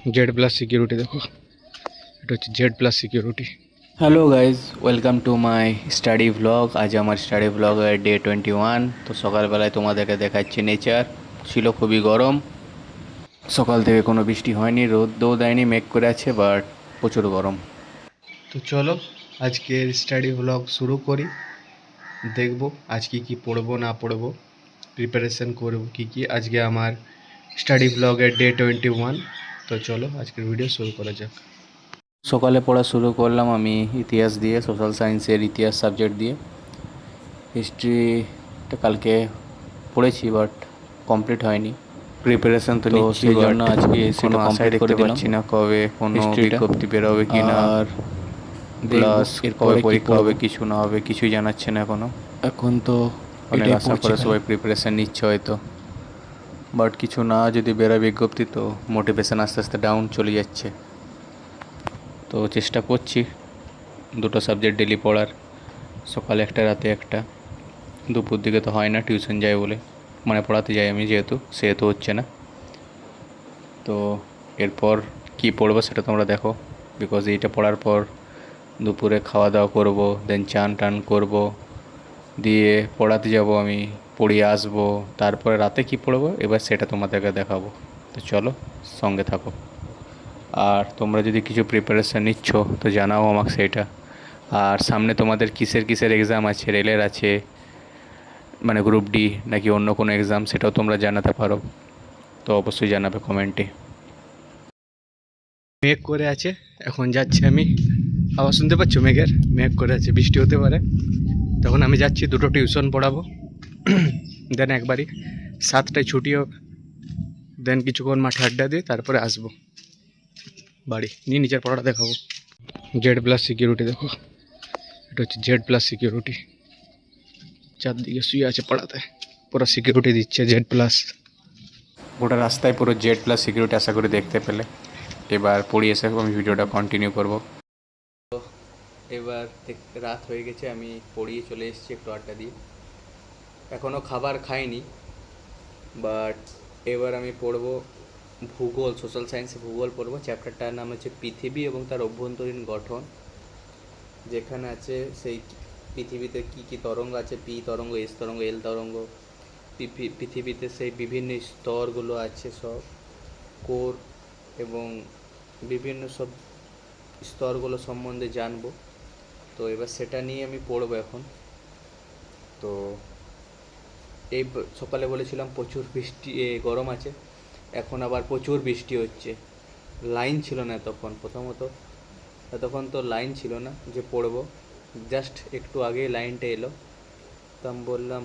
Z plus security দেখো, এটা হচ্ছে Z plus security. Hello guys, welcome to my study vlog. আজ আমার স্টাডি ভ্লগের ডে 21। তো সকালবেলায় তোমাদেরকে দেখাচ্ছি নেচার। ছিল খুবই গরম, সকাল থেকে কোনো বৃষ্টি হয়নি, রোদও দেয়নি, মেঘ করে আছে, বাট প্রচুর গরম। তো চলো আজকের স্টাডি ব্লগ শুরু করি। দেখবো আজ কি পড়বো না পড়বো, প্রিপারেশন করবো কি আজকে আমার স্টাডি ব্লগের ডে 21। তো চলো আজকের ভিডিও শুরু করা যাক। সকালে পড়া শুরু করলাম আমি ইতিহাস দিয়ে, সোশ্যাল সায়েন্সের ইতিহাস সাবজেক্ট দিয়ে। হিস্ট্রিটা কালকে পড়েছি বাট কমপ্লিট হয়নি। প্রিপারেশন তো নিচ্ছি, সেই বাট জন্য আজকে কোনো সেটা আশাই কমপ্লিট দেখতে করে দিলাম পাচ্ছি না কবে কোনো হিস্ট্রিটা। বিজ্ঞপ্তি বেরোবে কি না, আর প্লাস কবে এরপরে কি পরীক্ষা হবে, পড়বো কিছু না হবে কিছুই জানাচ্ছে না এখনও। এখন তো অনেক এটাই আশা পড়ছি করে খালি। সবাই প্রিপারেশান নিচ্ছে হয়তো, বাট কিছু না যদি বেরোয় বিজ্ঞপ্তি তো মোটিভেশান আস্তে আস্তে ডাউন চলে যাচ্ছে। তো চেষ্টা করছি দুটো সাবজেক্ট ডেলি পড়ার, সকালে একটা রাতে একটা। দুপুর দিকে তো হয় না, টিউশন যাই বলে, মানে পড়াতে যাই আমি সেহেতু হচ্ছে না। তো এরপর কি পড়বো সেটা তোমরা দেখো, বিকজ এইটা পড়ার পর দুপুরে খাওয়া দাওয়া করবো, দেন চান টান করবো, দিয়ে পড়াতে যাব, আমি পড়িয়ে আসবো, তারপরে রাতে কি পড়বো এবার সেটা তোমাদেরকে দেখাবো। তো চলো সঙ্গে থাকো। আর তোমরা যদি কিছু প্রিপারেশান নিচ্ছ তো জানাও আমাকে সেইটা। আর সামনে তোমাদের কিসের কিসের এক্সাম আছে, রেলের আছে মানে গ্রুপ ডি নাকি অন্য কোনো এক্সাম, সেটাও তোমরা জানাতে পারো। তো অবশ্যই জানাবে কমেন্টে। মেঘ করে আছে, এখন যাচ্ছি আমি। আওয়াজ শুনতে পাচ্ছ মেঘের? মেঘ করে আছে, বৃষ্টি হতে পারে। তখন আমি যাচ্ছি, দুটো টিউশন পড়াবো। দেন একবারই 7টায় ছুটি হোক, দেন কিছুক্ষণ মাঠে আড্ডা দিয়ে তারপরে আসবো বাড়ি নিয়ে, নিজের পড়াটা দেখাবো। জেড প্লাস সিকিউরিটি দেখো, এটা হচ্ছে জেড প্লাস সিকিউরিটি। চারদিকে শুয়ে আছে পড়াতে, পুরো সিকিউরিটি দিচ্ছে জেড প্লাস। গোটা রাস্তায় পুরো জেড প্লাস সিকিউরিটি আশা করে দেখতে পেলে। এবার পড়িয়ে এসে আমি ভিডিওটা কন্টিনিউ করব। তো এবার রাত হয়ে গেছে, আমি পড়িয়ে চলে এসেছি একটু আড্ডা দিয়ে। এখনও খাবার খাইনি, বাট এবার আমি পড়ব ভূগোল, সোশ্যাল সায়েন্সে ভূগোল পড়ব। চ্যাপ্টারটার নাম হচ্ছে পৃথিবী এবং তার অভ্যন্তরীণ গঠন। যেখানে আছে সেই পৃথিবীতে কী কী তরঙ্গ আছে, পি তরঙ্গ, এস তরঙ্গ, এল তরঙ্গ, পৃথিবীতে সেই বিভিন্ন স্তরগুলো আছে সব, কোর এবং বিভিন্ন সব স্তরগুলো সম্বন্ধে জানবো। তো এবার সেটা নিয়ে আমি পড়বো এখন। তো এই সকালে বলেছিলাম প্রচুর বৃষ্টি গরম আছে, এখন আবার প্রচুর বৃষ্টি হচ্ছে। লাইন ছিল না এতক্ষণ তো লাইন ছিল না যে পড়বো, জাস্ট একটু আগেই লাইনটা এলো। তো আমি বললাম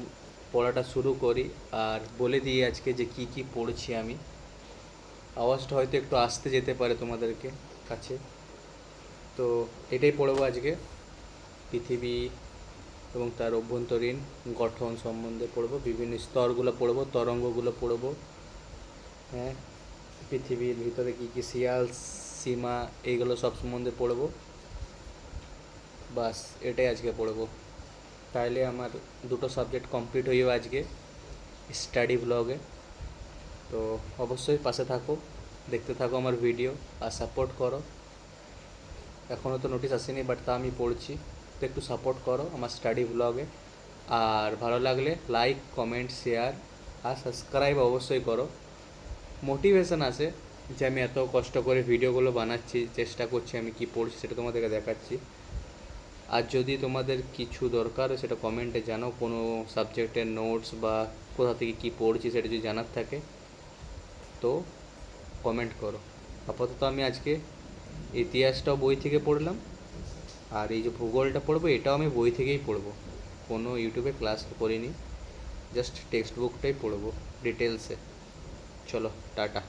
পড়াটা শুরু করি, আর বলে দিই আজকে যে কি কি পড়ছি আমি। আওয়াজটা হয়তো একটু আসতে যেতে পারে তোমাদেরকে কাছে। তো এটাই পড়বো আজকে, পৃথিবী এবং তার অভ্যন্তরীণ গঠন সম্বন্ধে পড়বো, বিভিন্ন স্তরগুলো পড়বো, তরঙ্গগুলো পড়বো। হ্যাঁ, পৃথিবীর ভিতরে কী কী শিয়াল, সীমা, এইগুলো সব সম্বন্ধে পড়বো। বাস এটাই আজকে পড়বো। তাইলে আমার দুটো সাবজেক্ট কমপ্লিট হয়ে যাবে আজকে স্টাডি ব্লগে। তো অবশ্যই পাশে থাকো, দেখতে থাকো আমার ভিডিও আর সাপোর্ট করো। এখনও তো নোটিশ আসেনি, বাট তা আমি পড়ছি, তো একটু সাপোর্ট করো আমার স্টাডি ব্লগে। আর ভালো লাগলে লাইক, কমেন্ট, শেয়ার আর সাবস্ক্রাইব অবশ্যই করো। মোটিভেশন আসে যে আমি এত কষ্ট করে ভিডিওগুলো বানাচ্ছি, চেষ্টা করছি আমি কি পড়ছি সেটা তোমাদেরকে দেখাচ্ছি। আর যদি তোমাদের কিছু দরকার হয় সেটা কমেন্টে জানাও, কোনো সাবজেক্টের নোটস বা কোথা থেকে কী পড়ছি সেটা যদি জানার থাকে তো কমেন্ট করো। আপাতত আমি আজকে ইতিহাসটাও বই থেকে পড়লাম, আর এই যে ভূগোলটা পড়বো এটাও আমি বই থেকেই পড়বো, কোনো ইউটিউবে ক্লাস করিনি, জাস্ট টেক্সট বুকটাই পড়বো ডিটেলসে। চলো টাটা।